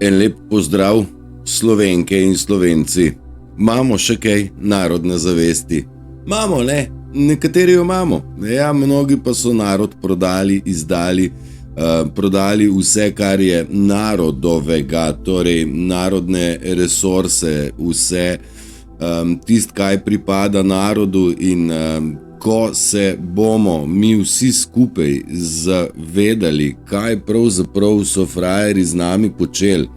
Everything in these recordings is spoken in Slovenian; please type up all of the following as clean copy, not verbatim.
En lep pozdrav, Slovenke in Slovenci. Imamo še kaj narodne zavesti? Imamo, ne? Nekateri jo imamo. Ja, mnogi pa so narod prodali, izdali, prodali vse, kar je narodovega, torej narodne resurse, vse tist, kaj pripada narodu in ko se bomo mi vsi skupaj zavedali, kaj pravzaprav so frajeri z nami počeli,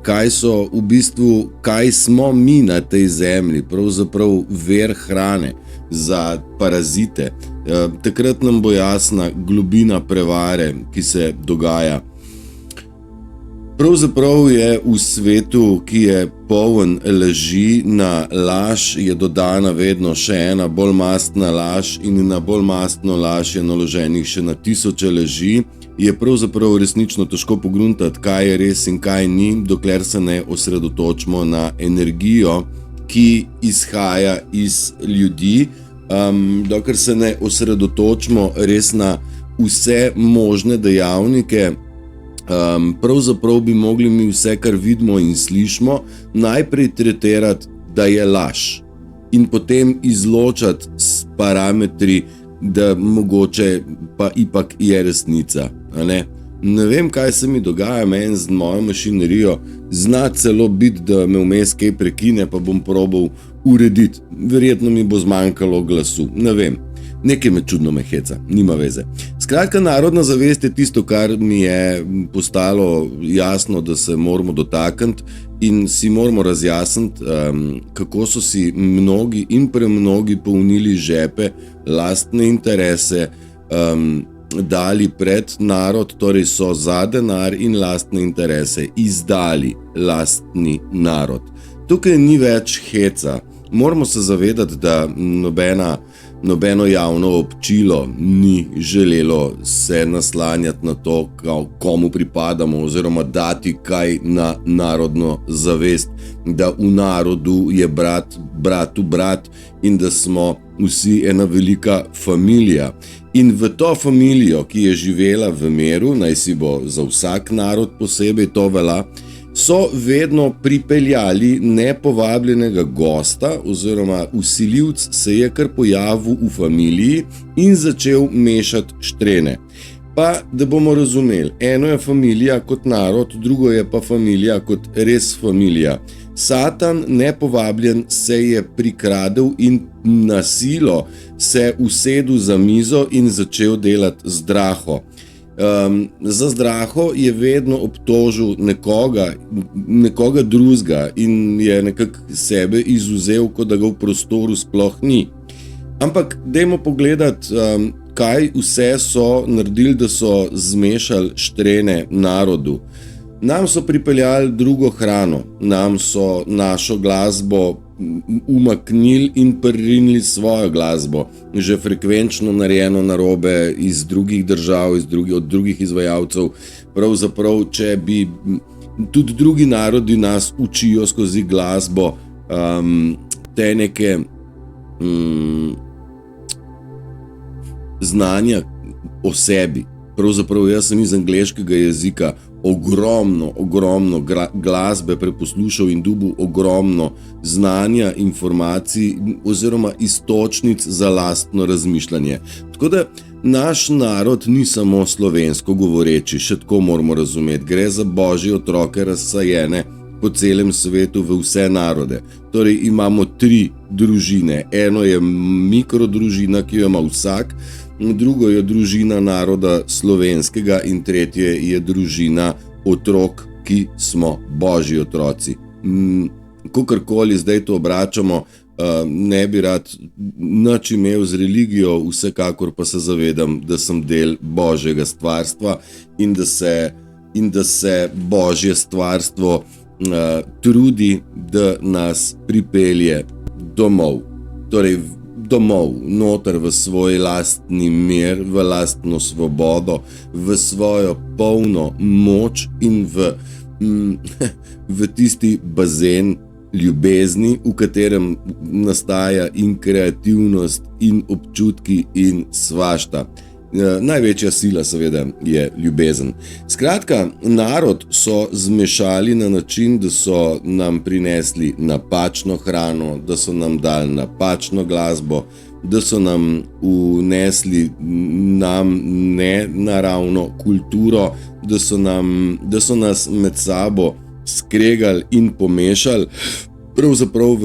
kaj so v bistvu, kaj smo mi na tej zemlji, pravzaprav vir hrane za parazite, takrat nam bo jasna globina prevare, ki se dogaja. Pravzaprav je v svetu, ki je poln laži, na laž je dodana vedno še ena bolj mastna laž in na bolj mastno laž je naloženih še na tisoče laži, je pravzaprav resnično težko pogruntati, kaj je res in kaj ni, dokler se ne osredotočimo na energijo, ki izhaja iz ljudi, dokler se ne osredotočimo res na vse možne dejavnike. Pravzaprav bi mogli mi vse, kar vidimo in slišimo, najprej tretirati, da je laž in potem izločati s parametri, da mogoče pa ipak je resnica. Ne vem, kaj se mi dogaja, meni z mojo mašinerijo zna celo biti, da me vmes kaj prekine, pa bom probal urediti. Verjetno mi bo zmanjkalo glasu, ne vem. Nekaj me čudno heca, nima veze. Skratka, narodna zavest je tisto, kar mi je postalo jasno, da se moramo dotakniti in si moramo razjasniti, kako so si mnogi in premnogi polnili žepe, lastne interese, dali pred narod, torej so za denar in lastne interese izdali lastni narod. Tukaj ni več heca. Moramo se zavedati, da nobeno javno občilo ni želelo se naslanjati na to, komu pripadamo, oziroma dati kaj na narodno zavest, da v narodu je brat bratu brat in da smo vsi ena velika familija. In v to familijo, ki je živela v miru, naj si bo za vsak narod posebej to velja, so vedno pripeljali nepovabljenega gosta oziroma vsiljivc se je kar pojavil v familiji in začel mešati štrene. Pa, da bomo razumeli, eno je familija kot narod, drugo je pa familija kot res familija. Satan, nepovabljen, se je prikradel in na silo se usedel za mizo in začel delati zdraho. Za zdraho je vedno obtožil nekoga drugega in je nekako sebe izuzel, kot da ga v prostoru sploh ni. Ampak dajmo pogledati, kaj vse so naredili, da so zmešali štrene narodu. Nam so pripeljali drugo hrano, nam so našo glasbo umaknili in pririnili svojo glasbo, že frekvenčno narejeno narobe iz drugih držav, od drugih izvajalcev. Pravzaprav, če bi tudi drugi narodi nas učijo skozi glasbo, te neke znanja o sebi. Pravzaprav jaz sem iz angleškega jezika ogromno glasbe preposlušal in dobil ogromno znanja, informacij oziroma iztočnic za lastno razmišljanje. Tako da naš narod ni samo slovensko govoreči, še tako moramo razumeti. Gre za božje otroke razsajene po celem svetu v vse narode. Torej imamo 3 družine. Eno je mikrodružina, ki jo ima vsak, drugo je družina naroda slovenskega in tretje je družina otrok, ki smo božji otroci. Kakorkoli zdaj to obračamo, ne bi rad nič imel z religijo, vsekakor pa se zavedam, da sem del božjega stvarstva in da se božje stvarstvo trudi, da nas pripelje domov. Torej domov, noter v svoj lastni mir, v lastno svobodo, v svojo polno moč in v tisti bazen ljubezni, v katerem nastaja in kreativnost in občutki in svašta. Največja sila seveda je ljubezen. Skratka, narod so zmešali na način, da so nam prinesli napačno hrano, da so nam dali napačno glasbo, da so nam vnesli nenaravno kulturo, da so nas med sabo skregali in pomešali. Pravzaprav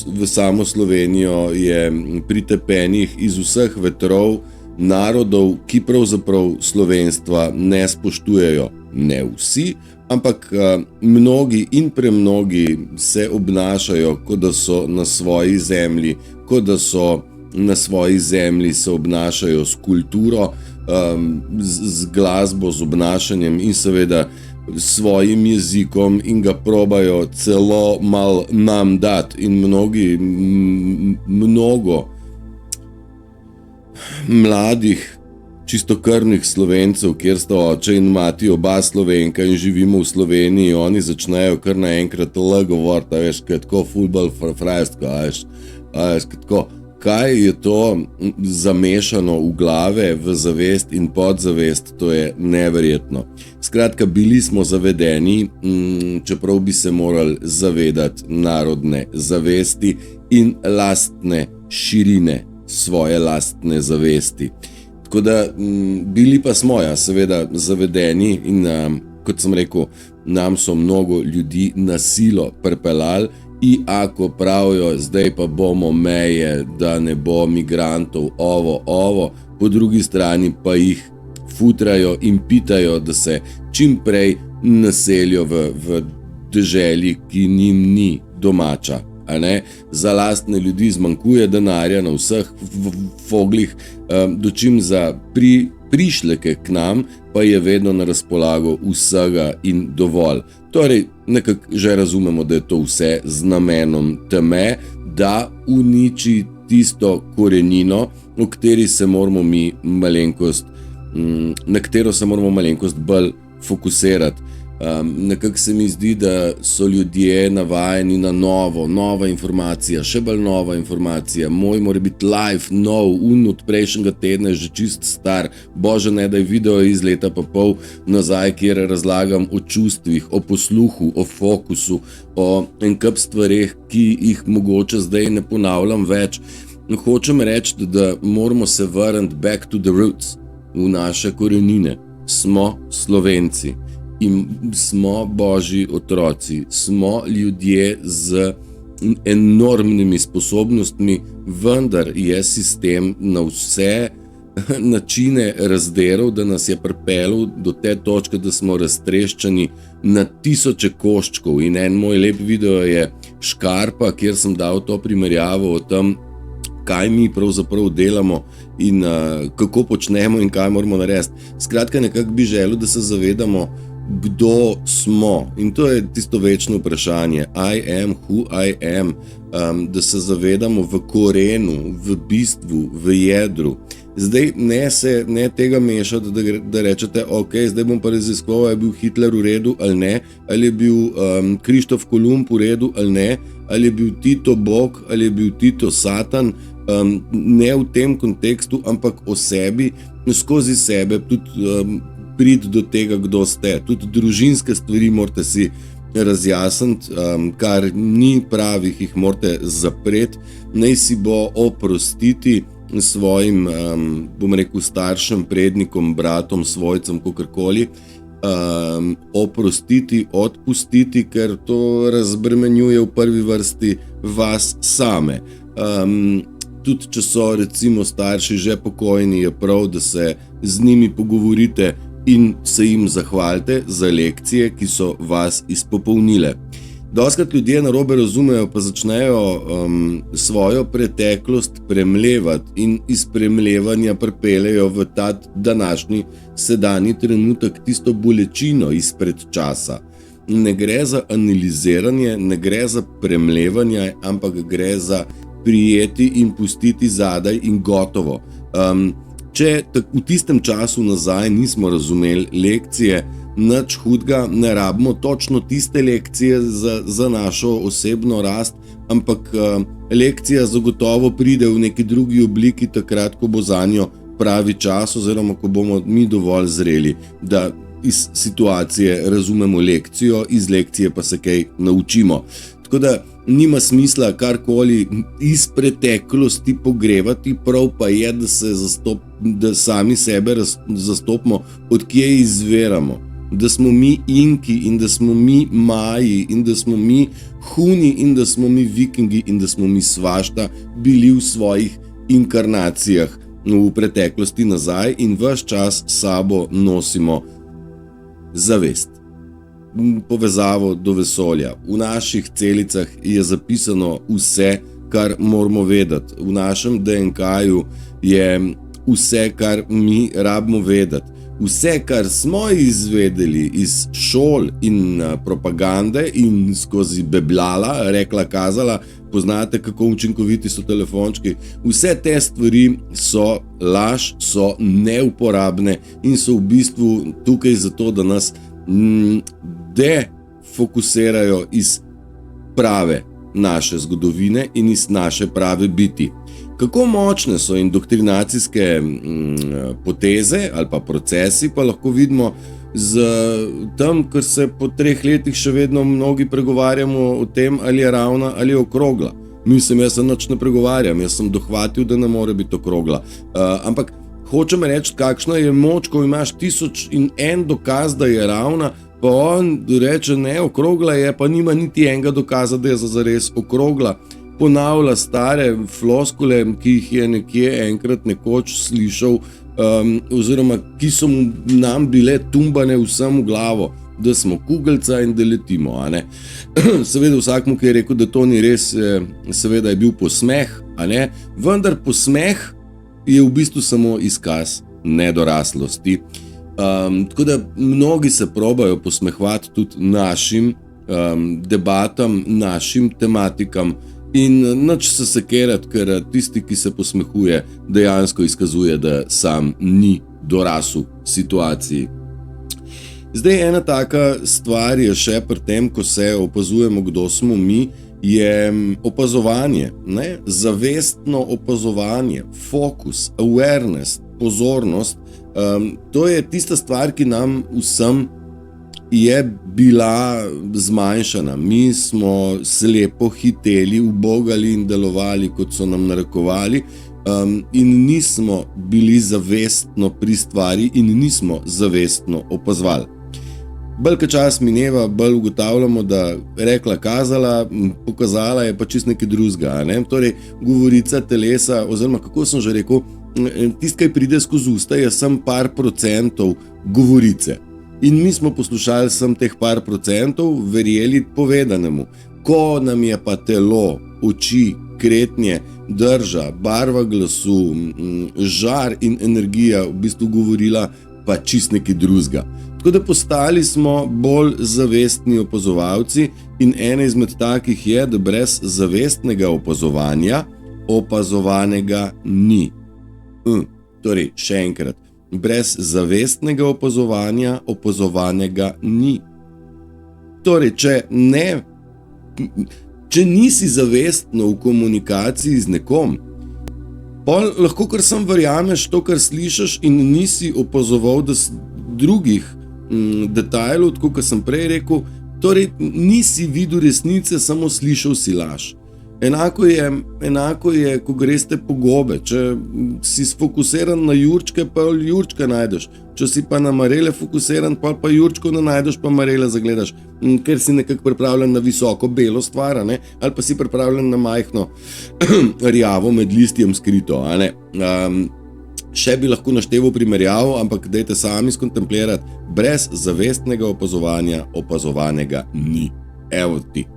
v samo Slovenijo je pritepenih iz vseh vetrov narodov, ki pravzaprav slovenstva ne spoštujejo. Ne vsi, ampak mnogi in premnogi se obnašajo, kot da so na svoji zemlji, kot da so na svoji zemlji se obnašajo s kulturo, z glasbo, z obnašanjem in seveda svojim jezikom in ga probajo celo mal nam dati. In mnogo mladih, čistokrvnih Slovencev, kjer sta oče in mati oba Slovenka in živimo v Sloveniji, oni začnejo kar naenkrat govoriti, veš, kaj je tako futbol frajsko, veš, tako. Kaj je to zamešano v glave, v zavest in podzavest, to je neverjetno. Skratka, bili smo zavedeni, čeprav bi se morali zavedati narodne zavesti in lastne širine svoje lastne zavesti. Tako da bili pa smo, seveda, zavedeni in kot sem rekel, nam so mnogo ljudi na silo pripeljali. In ako pravijo, zdaj pa bomo meje, da ne bo migrantov, ovo, po drugi strani pa jih futrajo in pitajo, da se čim prej naselijo v deželi, ki njim ni domača. Za lastne ljudi zmanjkuje denarja na vseh foglih, dočim za prišleke k nam pa je vedno na razpolago vsega in dovolj. Torej, nekako že razumemo, da je to vse z namenom teme, da uniči tisto korenino, na katero se moramo malenkost bolj fokusirati. Nekako se mi zdi, da so ljudje navajeni na nova informacija, še bolj nova informacija. Moj mora biti live, nov, od prejšnjega tedna je že čist star. Bože ne, da je video iz leta pa pol nazaj, kjer razlagam o čustvih, o posluhu, o fokusu, o en kup stvareh, ki jih mogoče zdaj ne ponavljam več. Hočem reči, da moramo se vrniti back to the roots, v naše korenine. Smo Slovenci. In smo Božji otroci, smo ljudje z enormnimi sposobnostmi, vendar je sistem na vse načine razdelal, da nas je pripeljal do te točke, da smo raztreščeni na tisoče koščkov. In en moj lep video je Škarpa, kjer sem dal to primerjavo o tem, kaj mi pravzaprav delamo in kako počnemo in kaj moramo narediti. Skratka, nekako bi želel, da se zavedamo, kdo smo. In to je tisto večno vprašanje. I am who I am. Da se zavedamo v korenu, v bistvu, v jedru. Zdaj ne tega mešati, da rečete, ok, zdaj bom pa raziskoval, je bil Hitler v redu ali ne, ali je bil Krištof Kolumb v redu ali ne, ali je bil Tito Bog, ali je bil Tito Satan. Ne v tem kontekstu, ampak o sebi, skozi sebe tudi priti do tega, kdo ste. Tudi družinske stvari morate si razjasniti, kar ni pravih, jih morate zapreti. Naj si bo oprostiti svojim, bom rekel, staršem, prednikom, bratom, svojcem, kakorkoli. Oprostiti, odpustiti, ker to razbremenjuje v prvi vrsti vas same. Tudi če so recimo starši že pokojni, je prav, da se z njimi pogovorite in se jim zahvalite za lekcije, ki so vas izpopolnile. Dostikrat ljudje narobe razumejo, pa začnejo svojo preteklost premlevati in iz premlevanja pripeljejo v ta današnji sedanji trenutek tisto bolečino izpred časa. Ne gre za analiziranje, ne gre za premlevanje, ampak gre za prijeti in pustiti zadaj in gotovo. Če v tistem času nazaj nismo razumeli lekcije, nič hudega, ne rabimo točno tiste lekcije za našo osebno rast, ampak lekcija zagotovo pride v neki drugi obliki takrat, ko bo zanjo pravi čas oziroma ko bomo mi dovolj zreli, da iz situacije razumemo lekcijo, iz lekcije pa se kaj naučimo. Tako da nima smisla karkoli iz preteklosti pogrevati, prav pa je, da sami sebe zastopimo, od kje izviramo. Da smo mi Inki in da smo mi Maji in da smo mi Huni in da smo mi Vikingi in da smo mi svašta bili v svojih inkarnacijah v preteklosti nazaj in ves čas s sabo nosimo zavest, povezavo do vesolja. V naših celicah je zapisano vse, kar moramo vedeti. V našem DNK-ju je vse, kar mi rabimo vedeti. Vse, kar smo izvedeli iz šol in propagande in skozi beblala, rekla, kazala, poznate, kako učinkoviti so telefončki, vse te stvari so laž, so neuporabne in so v bistvu tukaj zato, da nas defokusirajo iz prave naše zgodovine in iz naše prave biti. Kako močne so indoktrinacijske poteze ali pa procesi, pa lahko vidimo z tem, ker se po 3 letih še vedno mnogi pregovarjamo o tem, ali je ravna ali je okrogla. Mislim, jaz se nič ne pregovarjam, jaz sem dohvatil, da ne more biti okrogla. Ampak hočem reči, kakšna je moč, ko imaš 1001 dokaz, da je ravna, pa on reče, ne, okrogla je, pa nima niti enega dokaza, da je zares okrogla. Ponavlja stare floskule, ki jih je nekje enkrat nekoč slišal, oziroma ki so nam bile tumbane vsem v glavo, da smo kugelca in da letimo. A ne? Seveda vsakmu, ki je rekel, da to ni res, seveda je bil posmeh, a ne? Vendar posmeh je v bistvu samo izkaz nedoraslosti. Tako da mnogi se probajo posmehvati tudi našim debatam, našim tematikam, in nič se sekerati, ker tisti, ki se posmehuje, dejansko izkazuje, da sam ni dorasel situaciji. Zdaj, ena taka stvar je še pri tem, ko se opazujemo, kdo smo mi, je opazovanje, ne? Zavestno opazovanje, fokus, awareness, pozornost. To je tista stvar, ki nam vsem je bila zmanjšana. Mi smo slepo hiteli, ubogali in delovali, kot so nam narekovali, in nismo bili zavestno pri stvari in nismo zavestno opazovali. Bolj ko čas mineva, bolj ugotavljamo, da rekla, kazala, pokazala je pa čist nekaj drugega. Ne? Torej, govorica telesa, oziroma kako sem že rekel, tisto, kaj pride skozi usta, je samo par procentov govorice. In mi smo poslušali sem teh par procentov, verjeli povedanemu. Ko nam je pa telo, oči, kretnje, drža, barva glasu, žar in energija v bistvu govorila pa čist nekaj drugega. Tako da postali smo bolj zavestni opazovalci in ena izmed takih je, da brez zavestnega opazovanja opazovanega ni. Torej, še enkrat. Brez zavestnega opazovanja opazovanega ni. Torej, če nisi zavestno v komunikaciji z nekom, pa lahko kar sam verjameš to, kar slišiš in nisi opazoval drugih detajlov, tako kot sem prej rekel, torej nisi videl resnice, samo slišal si laž. Enako je, ko greste po gobe. Če si sfokusiran na jurčke, pa jurčka najdeš. Če si pa na marele fokusiran, pa jurčko ne najdeš, pa marele zagledaš. Ker si nekako pripravljen na visoko belo stvar, ne? Ali pa si pripravljen na majhno rjavo med listjem skrito. Ne? Še bi lahko našteval primerjav, ampak dajte sami skontemplirati. Brez zavestnega opazovanja opazovanega ni. Evo ti.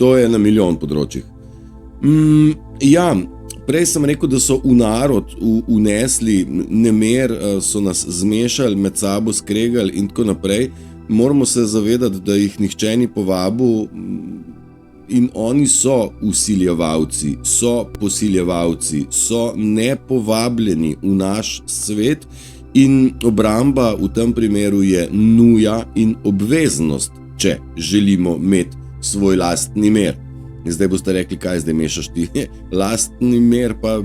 To je na milijon področjih. Ja, prej sem rekel, da so v narod unesli nemer, so nas zmešali, med sabo skregali in tako naprej. Moramo se zavedati, da jih nihče ni povabil in oni so vsiljevalci, so posiljevalci, so nepovabljeni v naš svet in obramba v tem primeru je nuja in obveznost, če želimo imeti svoj lastni mir. Zdaj boste rekli, kaj zdaj mešaš ti? Lastni mir pa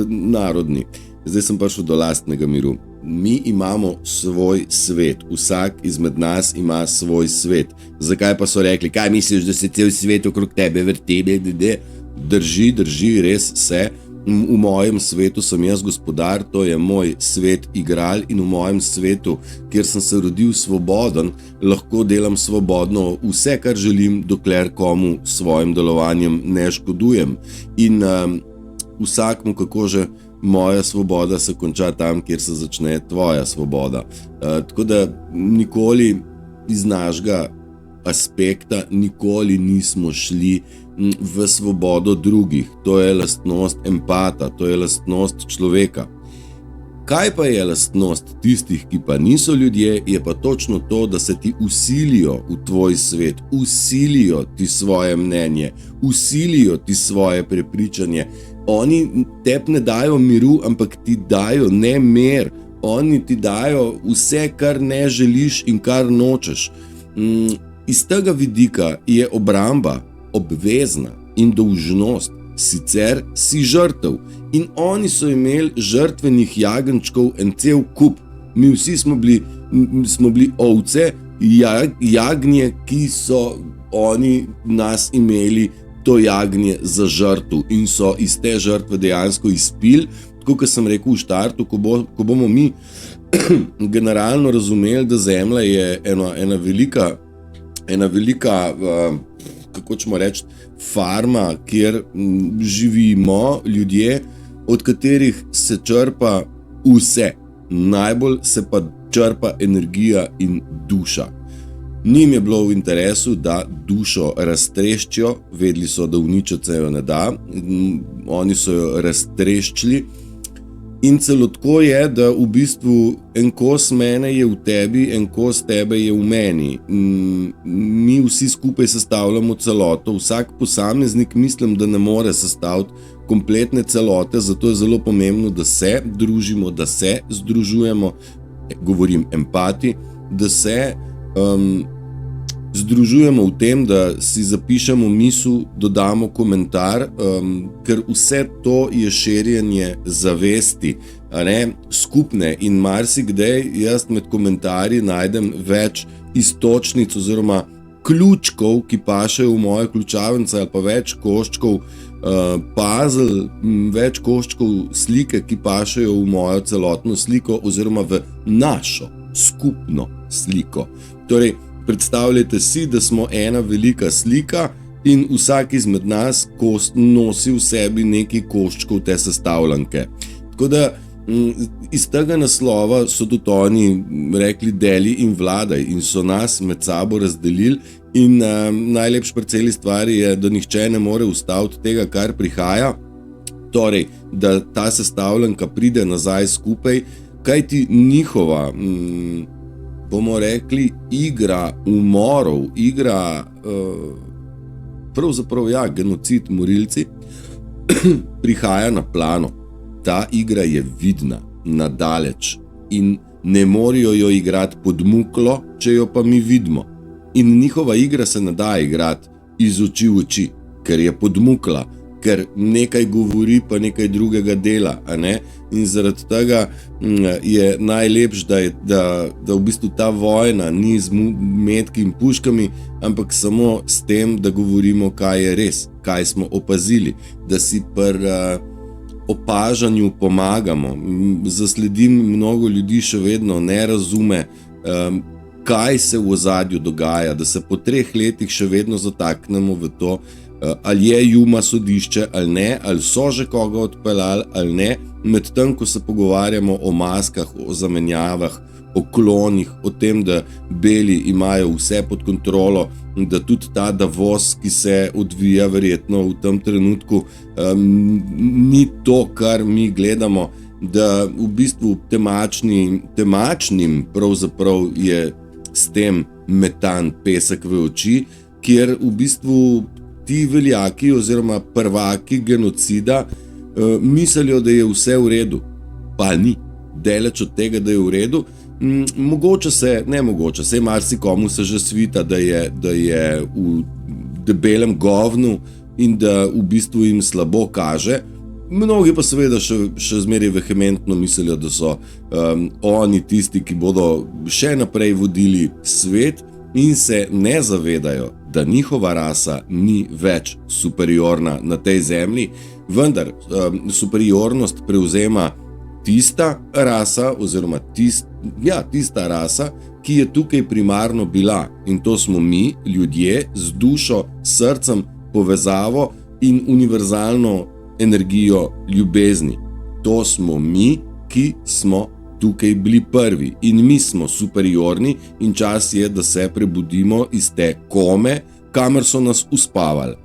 narodni. zdaj sem prišel do lastnega miru. Mi imamo svoj svet, vsak izmed nas ima svoj svet. Zakaj pa so rekli, kaj misliš, da se cel svet okrog tebe vrti? Drži, res se. V mojem svetu sem jaz gospodar, to je moj svet igral in v mojem svetu, kjer sem se rodil svoboden, lahko delam svobodno vse, kar želim, dokler komu s svojim delovanjem ne škodujem. In vsakmu, kako že, moja svoboda se konča tam, kjer se začne tvoja svoboda. Tako da nikoli iz našega aspekta nikoli nismo šli v svobodo drugih. To je lastnost empata, to je lastnost človeka. Kaj pa je lastnost tistih, ki pa niso ljudje, je pa točno to, da se ti usilijo v tvoj svet, usilijo ti svoje mnenje, usilijo ti svoje prepričanje. Oni tebi ne dajo miru, ampak ti dajo nemer. Oni ti dajo vse, kar ne želiš in kar nočeš. Iz tega vidika je obramba obvezna in dolžnost, sicer si žrtev. In oni so imeli žrtvenih jagenjčkov en cel kup. Mi vsi smo bili ovce, jagnje, ki so oni nas imeli to jagnje za žrtev in so iz te žrtve dejansko izpili. Tako, kot sem rekel v štartu, ko bomo mi generalno razumeli, da Zemlja je ena velika kako ćemo reči, farma, kjer živimo ljudje, od katerih se črpa vse. Najbolj se pa črpa energija in duša. Njim je bilo v interesu, da dušo raztreščijo, vedeli so, da uničiti se jo ne da, oni so jo raztreščili. In celo tako je, da v bistvu en kos mene je v tebi, en kos tebe je v meni. Mi vsi skupaj sestavljamo celoto, vsak posameznik mislim, da ne more sestaviti kompletne celote, zato je zelo pomembno, da se družimo, da se združujemo, govorim empati, da se združujemo v tem, da si zapišemo misel, dodamo komentar, ker vse to je širjenje zavesti, skupne, in marsikdaj jaz med komentarji najdem več iztočnic oziroma ključkov, ki pašejo v moje ključavnice, ali pa več koščkov puzzle, več koščkov slike, ki pašejo v mojo celotno sliko oziroma v našo skupno sliko. Torej, predstavljajte si, da smo ena velika slika in vsak izmed nas nosi v sebi neki koščkov te sestavljanke. Tako da iz tega naslova so tudi oni rekli deli in vladaj in so nas med sabo razdelili in najlepše pri celi stvari je, da nihče ne more ustaviti tega, kar prihaja, torej, da ta sestavljanka pride nazaj skupaj, kajti njihova bomo rekli, igra umorov, igra pravzaprav genocid, morilci, prihaja na plano. Ta igra je vidna, nadaleč in ne morejo jo igrati pod muklo, če jo pa mi vidimo. In njihova igra se ne da igrati iz oči v oči, ker je podmukla, ker nekaj govori pa nekaj drugega dela, in zaradi tega je najlepš, da v bistvu ta vojna ni z metki in puškami, ampak samo s tem, da govorimo, kaj je res, kaj smo opazili, da si pri opažanju pomagamo. Zasledim, mnogo ljudi še vedno ne razume, kaj se v ozadju dogaja, da se po 3 letih še vedno zataknemo v to, ali je Juma sodišče ali ne, ali so že koga odpeljali ali ne, medtem ko se pogovarjamo o maskah, o zamenjavah, o klonih, o tem, da beli imajo vse pod kontrolo, da tudi ta Davos, ki se odvija verjetno v tem trenutku, ni to, kar mi gledamo, da v bistvu temačnim pravzaprav je s tem metan pesek v oči, kjer v bistvu ti veljaki oziroma prvaki genocida mislijo, da je vse v redu. Pa ni. Daleč od tega, da je v redu. Mogoče se marsikomu se že svita, da je v debelem govnu in da v bistvu jim slabo kaže, Mnogi pa seveda še zmeraj vehementno mislijo, da so oni tisti, ki bodo še naprej vodili svet in se ne zavedajo, da njihova rasa ni več superiorna na tej zemlji, vendar superiornost prevzema tista rasa oziroma tista rasa, ki je tukaj primarno bila, in to smo mi, ljudje, z dušo, srcem, povezavo in univerzalno energijo ljubezni. To smo mi, ki smo tukaj bili prvi in mi smo superiorni in čas je, da se prebudimo iz te kome, kamor so nas uspavali.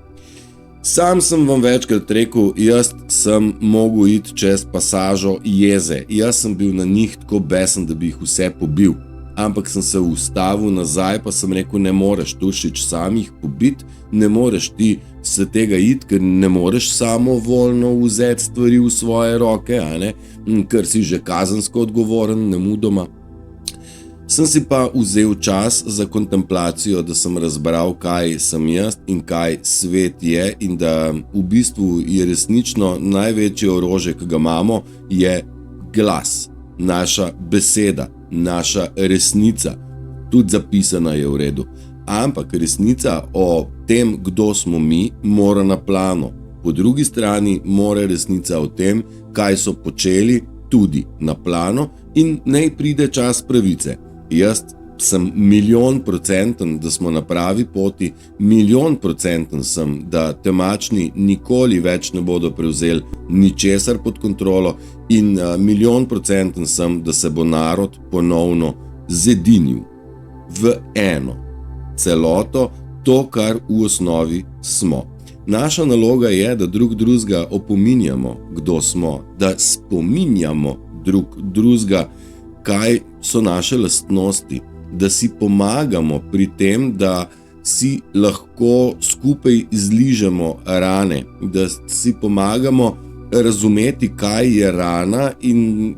Sam sem vam večkrat rekel, jaz sem mogel iti čez pasažo jeze. Jaz sem bil na njih tako besen, da bi jih vse pobil. Ampak sem se ustavil nazaj, pa sem rekel, ne moreš Turšič sam jih pobiti, ne moreš ti se tega iti, ker ne moreš samovoljno vzeti stvari v svoje roke, ker si že kazensko odgovoren, nemudoma. Sem si pa vzel čas za kontemplacijo, da sem razbral, kaj sem jaz in kaj svet je, in da v bistvu je resnično največje orožje, ki ga imamo, je glas, naša beseda, naša resnica. Tudi zapisana je v redu. Ampak resnica o tem, kdo smo mi, mora na plano. Po drugi strani mora resnica o tem, kaj so počeli, tudi na plano, in naj pride čas pravice. Jaz sem 1000000%, da smo na pravi poti, 1000000% sem, da temačni nikoli več ne bodo prevzeli ničesar pod kontrolo in 1000000% sem, da se bo narod ponovno zedinil v eno celoto, to, kar v osnovi smo. Naša naloga je, da drug drugega opominjamo, kdo smo, da spominjamo drug drugega, kaj so naše lastnosti, da si pomagamo pri tem, da si lahko skupaj izližemo rane, da si pomagamo razumeti, kaj je rana in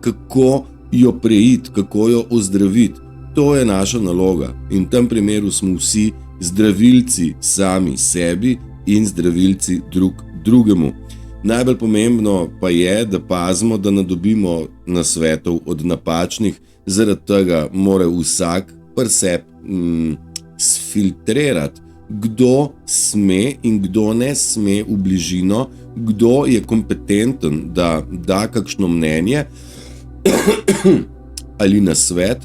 kako jo preiti, kako jo ozdraviti. To je naša naloga in v tem primeru smo vsi zdravilci sami sebi in zdravilci drug drugemu. Najbolj pomembno pa je, da pazimo, da ne dobimo nasvetov od napačnih, zaradi tega mora vsak pri sebi sfiltrirati, kdo sme in kdo ne sme v bližino, kdo je kompetenten, da da kakšno mnenje ali nasvet.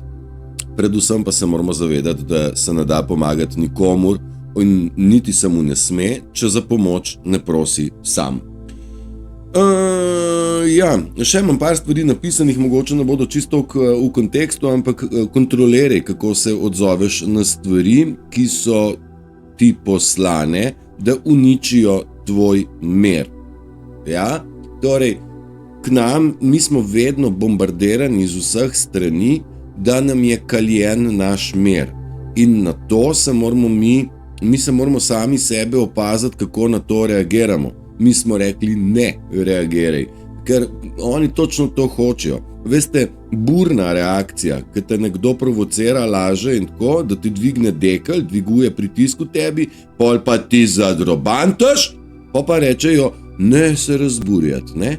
Predvsem pa se moramo zavedati, da se ne da pomagati nikomur in niti se mu ne sme, če za pomoč ne prosi sam. Še imam par stvari napisanih, mogoče ne bodo čisto v kontekstu, ampak kontroliraj, kako se odzoveš na stvari, ki so ti poslane, da uničijo tvoj mir. Ja? Torej, k nam, mi smo vedno bombardirani z vseh strani, da nam je kaljen naš mir. In na to se moramo mi se moramo sami sebe opaziti, kako na to reagiramo. Mi smo rekli, ne reagiraj, ker oni točno to hočejo. Veste, burna reakcija, ki te nekdo provocira, laže in tako, da ti dvigne dekel, dviguje pritisk v tebi, pol pa ti zadrobantaš, pa rečejo, ne se razburjati, ne?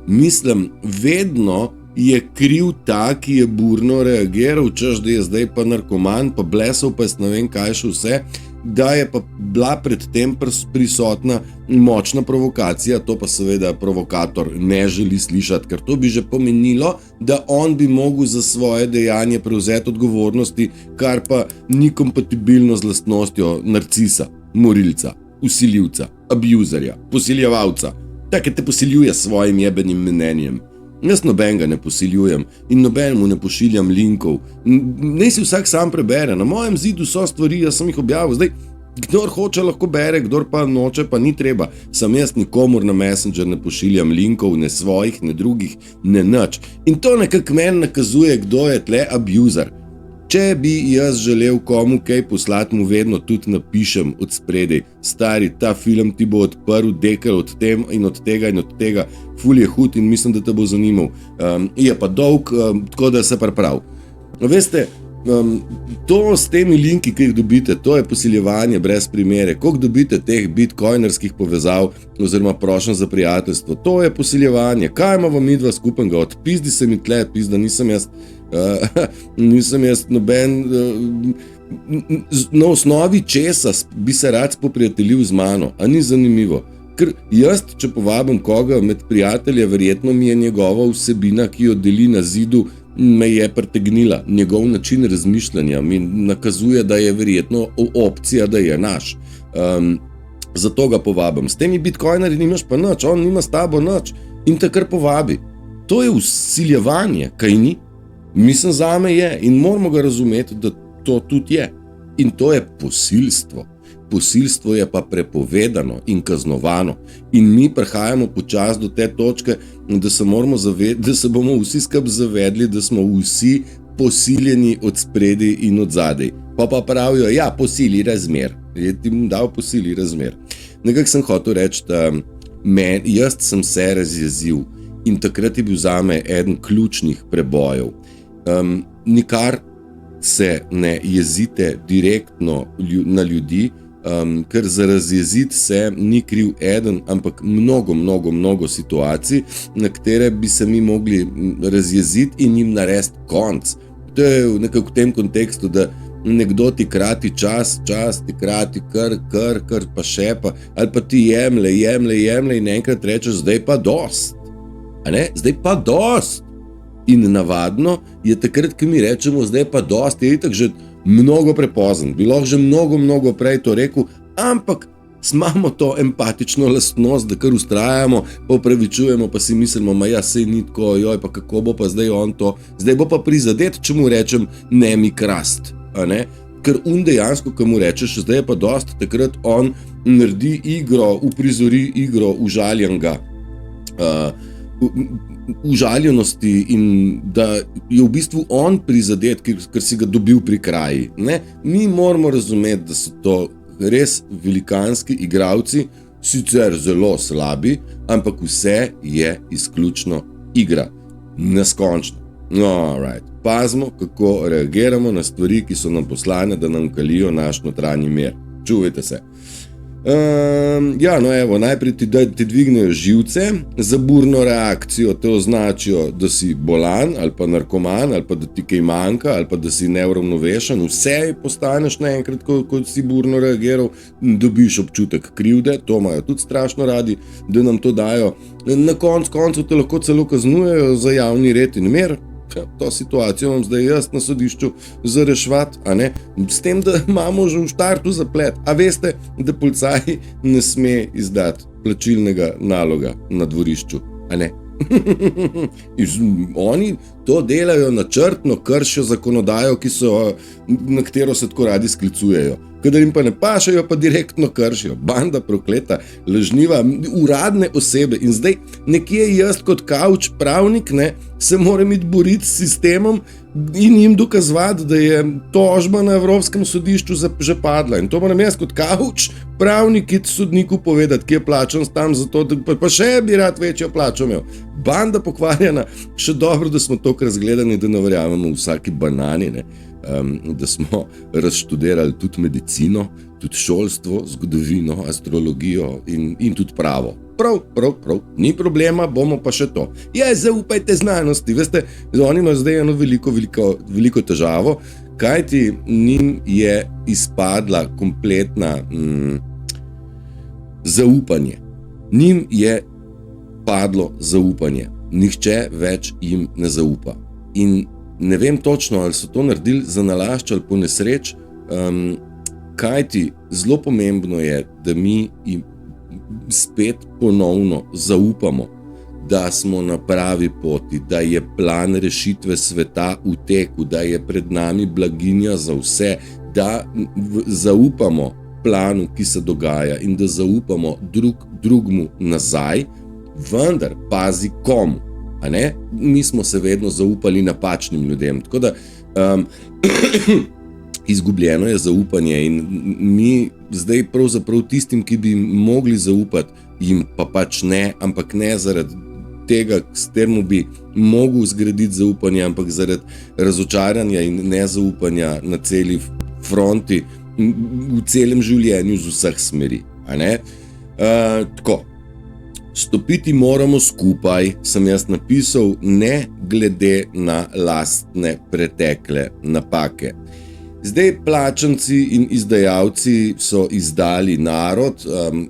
Mislim, vedno je kriv ta, ki je burno reagiral, češ, da je zdaj pa narkoman, pa blesal, pa ne vem kaj še vse, da je pa bila predtem prisotna močna provokacija, to pa seveda provokator ne želi slišati, ker to bi že pomenilo, da on bi mogel za svoje dejanje prevzeti odgovornosti, kar pa ni kompatibilno z lastnostjo narcisa, morilca, vsiljivca, abuzerja, posiljevalca, tako te posiljuje s svojim jebenim mnenjem. Jaz nobenega ne posiljujem in nobenemu ne pošiljam linkov. Naj si vsak sam prebere. Na mojem zidu so stvari, jaz sem jih objavil. Zdaj, kdor hoče, lahko bere, kdor pa noče, pa ni treba. Sam jaz nikomur na Messenger ne pošiljam linkov, ne svojih, ne drugih, ne nič. In to nekako meni nakazuje, kdo je tle abuzer. Če bi jaz želel komu kaj poslati, mu vedno tudi napišem od spredaj. Stari, ta film ti bo odprl dekel od tem in od tega in od tega. Ful je hud in mislim, da te bo zanimal. Je pa dolg, tako da se priprav. Veste, To s temi linki, ki jih dobite, to je posiljevanje brez primere. Koliko dobite teh bitcoinerskih povezav oziroma prošenj za prijateljstvo, to je posiljevanje. Kaj ima vam midva skupnega? Odpizdi se mi tle, pizda, nisem jaz noben, na osnovi česa bi se rad spoprijateljil z mano, a ni zanimivo. Ker jaz, če povabim koga med prijatelje, verjetno mi je njegova vsebina, ki jo deli na zidu, me je pretegnila. Njegov način razmišljanja mi nakazuje, da je verjetno opcija, da je naš. Zato ga povabim. S temi bitcoinerji nimaš pa nič, on nima s tabo nič in te kar povabi. To je vsiljevanje, kaj ni? Mislim, zame je in moramo ga razumeti, da to tudi je. In to je posilstvo. Posilstvo je pa prepovedano in kaznovano. In mi prihajamo počasi do te točke, da se bomo vsi skupaj zavedli, da smo vsi posiljeni od spredi in od zadaj. Pa pravijo, ja, posili razmer. Je ti dal posili razmer. Nekako sem hotel reči, da jaz sem se razjezil in takrat je bil zame eden ključnih prebojev. Nikar se ne jezite direktno na ljudi, ker za razjeziti se ni kriv eden, ampak mnogo situacij, na katere bi se mi mogli razjeziti in jim narediti konc. To je nekako v tem kontekstu, da nekdo ti krati čas ti krati kar pa še pa, ali pa ti jemlje in enkrat rečeš, zdaj pa dost. A ne? Zdaj pa dost. In navadno je takrat, ko mi rečemo, zdaj pa dost, je itak že mnogo prepozen. Bi lahko že mnogo prej to rekel, ampak imamo to empatično lastnost, da kar ustrajamo, pa upravičujemo, pa si mislimo, ja, sej ni tako, joj, pa kako bo pa zdaj on to, zdaj bo pa prizadet, če mu rečem, ne mi krast, a ne? Ker dejansko, ko mu rečeš, zdaj je pa dost, takrat on naredi igro, uprizori igro užaljenega, užaljenosti in da je v bistvu on prizadet, ker si ga dobil pri kraji. Ne? Mi moramo razumeti, da so to res velikanski igralci, sicer zelo slabi, ampak vse je izključno igra. Neskončno. Alright. Pazimo, kako reagiramo na stvari, ki so nam poslane, da nam kalijo naš notranji mir. Čuvajte se. Najprej ti dvignejo živce, za burno reakcijo te označijo, da si bolan ali pa narkoman ali pa da ti kaj manjka ali pa da si neuravnovešen, vse postaneš naenkrat, ko si burno reagiral, dobiš občutek krivde, to imajo tudi strašno radi, da nam to dajo. Na koncu te lahko celo kaznujejo za javni red in mir. To situacijo imam zdaj jaz na sodišču za reševati, a ne? S tem, da imamo že v štartu zaplet. A veste, da policaj ne sme izdati plačilnega naloga na dvorišču, a ne? Oni to delajo načrtno, kršijo zakonodajo, na katero se tako radi sklicujejo. Kadar jim pa ne pašajo, pa direktno kršijo. Banda prokleta, lažniva, uradne osebe. In zdaj nekje jaz kot kavč pravnik se moram iti boriti s sistemom in jim dokazovati, da je tožba na Evropskem sodišču že padla. In to moram jaz kot kavč pravnik iti sodniku povedati, ki je plačan tam za to, pa še bi rad večjo plačo imel. Banda pokvarjena, še dobro, da smo toliko razgledani, da ne verjamemo vsaki banani, da smo razštudirali tudi medicino, tudi šolstvo, zgodovino, astrologijo in tudi pravo. Prav, ni problema, bomo pa še to. Zaupajte znanosti, veste, oni imajo zdaj eno veliko težavo, kajti njim je izpadla kompletna zaupanje. Njim je padlo zaupanje. Nihče več jim ne zaupa. In ne vem točno, ali so to naredili za nalašč ali po nesreč, kajti zelo pomembno je, da mi jim spet ponovno zaupamo, da smo na pravi poti, da je plan rešitve sveta v teku, da je pred nami blaginja za vse, da zaupamo planu, ki se dogaja in da zaupamo drugmu nazaj, vendar pazi komu. A ne? Mi smo se vedno zaupali napačnim ljudem, tako da izgubljeno je zaupanje in mi zdaj pravzaprav tistim, ki bi mogli zaupati, jim pa pač ne, ampak ne zaradi tega, s tem bi mogel zgraditi zaupanje, ampak zaradi razočaranja in nezaupanja na celi fronti, v celem življenju z vseh smeri. Tako. Stopiti moramo skupaj, sem jaz napisal, ne glede na lastne pretekle napake. Zdaj, plačanci in izdajalci so izdali narod,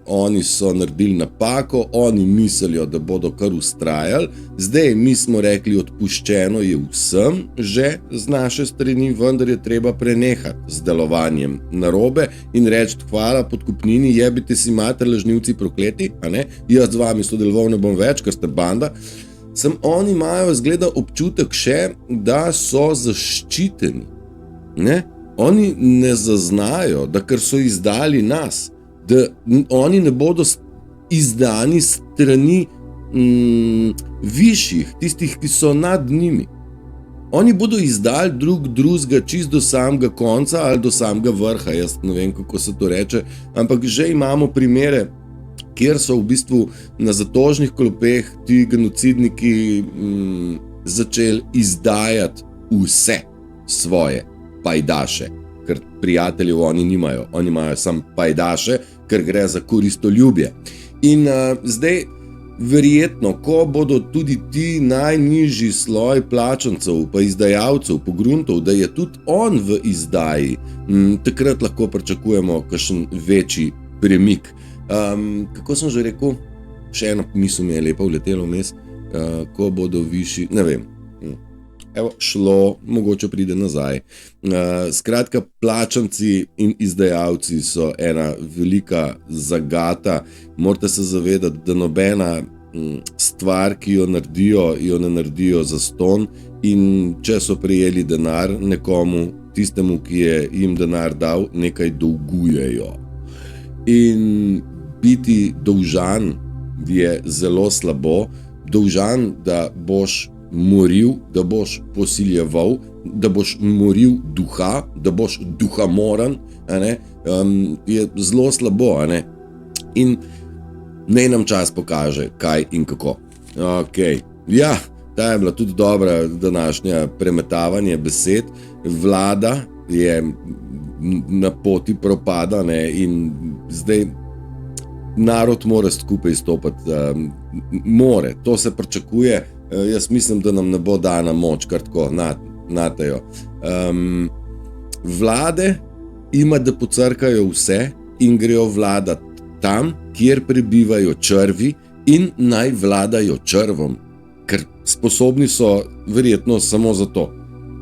oni so naredili napako, oni mislijo, da bodo kar ustrajali. Zdaj, mi smo rekli, odpuščeno je vsem že z naše strani, vendar je treba prenehati z delovanjem narobe in reči hvala podkupnini, jebite si mater, lažnivci prokleti, jaz z vami sodeloval ne bom več, ker ste banda. Oni imajo zgleda občutek še, da so zaščiteni, Oni ne zaznajo, da ker so izdali nas, da oni ne bodo izdani strani višjih, tistih, ki so nad njimi. Oni bodo izdali drugega čist do samega konca ali do samega vrha, jaz ne vem, kako se to reče, ampak že imamo primere, kjer so v bistvu na zatožnih klopeh ti genocidniki začeli izdajati vse svoje pajdaše, ker prijateljev oni nimajo, oni imajo samo pajdaše, ker gre za koristoljubje. In zdaj, verjetno, ko bodo tudi ti najnižji sloj plačancev pa izdajalcev pogruntov, da je tudi on v izdaji, takrat lahko pričakujemo kakšen večji premik. Kako sem že rekel? Še eno misel mi je lepo vletelo vmes, ko bodo višji, ne vem. Evo, šlo, mogoče pride nazaj. Skratka, plačanci in izdajalci so ena velika zagata. Morate se zavedati, da nobena stvar, ki jo ne naredijo za ston, in če so prejeli denar nekomu, tistemu, ki je jim denar dal, nekaj dolgujejo. In biti dolžan je zelo slabo. Dolžan, da boš moril, da boš posiljeval, da boš moril duha, da boš duhamoran, je zelo slabo. In naj nam čas pokaže, kaj in kako. Ja, ta je bila tudi dobra današnja premetavanje besed. Vlada je na poti propada, in zdaj narod mora skupaj stopati. To se pričakuje. Jaz mislim, da nam ne bo dana moč, kar tako natejo. Vlade ima, da pocrkajo vse in grejo vladati tam, kjer prebivajo črvi, in naj vladajo črvom, ker sposobni so verjetno samo za to.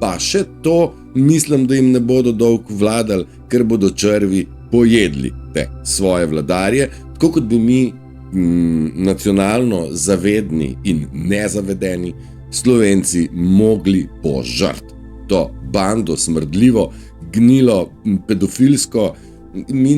Pa še to mislim, da jim ne bodo dolgo vladali, ker bodo črvi pojedli te svoje vladarje, tako kot bi mi nacionalno zavedni in nezavedeni Slovenci mogli požrti to bando smrdljivo, gnilo, pedofilsko. Mi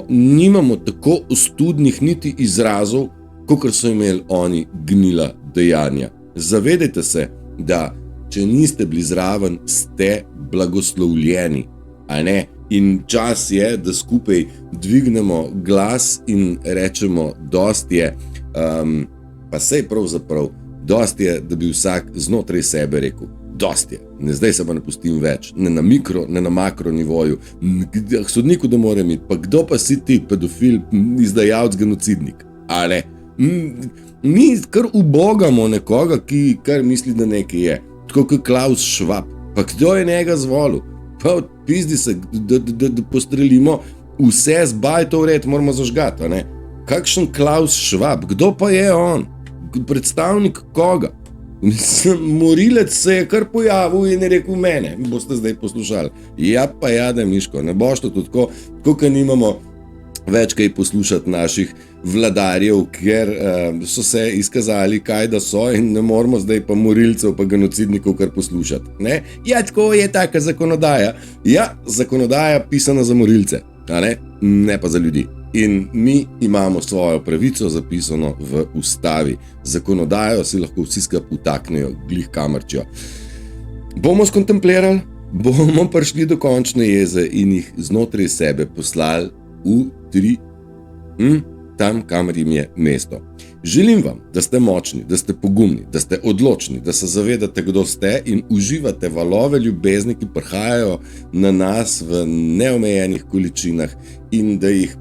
nimamo tako ostudnih niti izrazov, kakor so imeli oni gnila dejanja. Zavedajte se, da če niste bili zraven, ste blagoslovljeni, In čas je, da skupaj dvignemo glas in rečemo, dost je, pa sej pravzaprav, dost je, da bi vsak znotraj sebe rekel, dost je, zdaj se pa ne pustim več, ne na mikro, ne na makro nivoju, sodniku da mora imeti, pa kdo pa si ti, pedofil, izdajalec, genocidnik, mi kar ubogamo nekoga, ki kar misli, da nekaj je, tako kot Klaus Schwab, pa kdo je njega zvolil? Pa odpizdi se, da postrelimo vse z bajto vred, moramo zažgati, Kakšen Klaus Schwab, kdo pa je on? Predstavnik koga? Morilec se je kar pojavil in je rekel mene, boste zdaj poslušali. Ja pa jade, Miško, ne boš to tako, kot nimamo več kaj poslušati naših vladarjev, ker so se izkazali, kaj da so, in ne moramo zdaj pa morilcev pa genocidnikov kar poslušati. Ja, tako je taka zakonodaja. Ja, zakonodaja pisana za morilce, ne pa za ljudi. In mi imamo svojo pravico zapisano v ustavi. Zakonodajo si lahko vsi skupaj vtaknejo, glih kamarčijo. Bomo skontemplirali, bomo prišli do končne jeze in jih znotraj sebe poslali v 3, tam, kamor jim je mesto. Želim vam, da ste močni, da ste pogumni, da ste odločni, da se zavedate, kdo ste in uživate valove ljubezni, ki prihajajo na nas v neomejenih količinah in da jih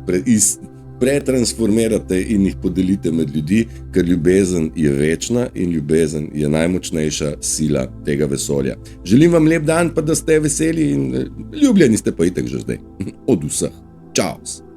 pretransformirate in jih podelite med ljudi, ker ljubezen je večna in ljubezen je najmočnejša sila tega vesolja. Želim vam lep dan, pa da ste veseli in ljubljeni ste pa itak že zdaj. Od vseh. Čau!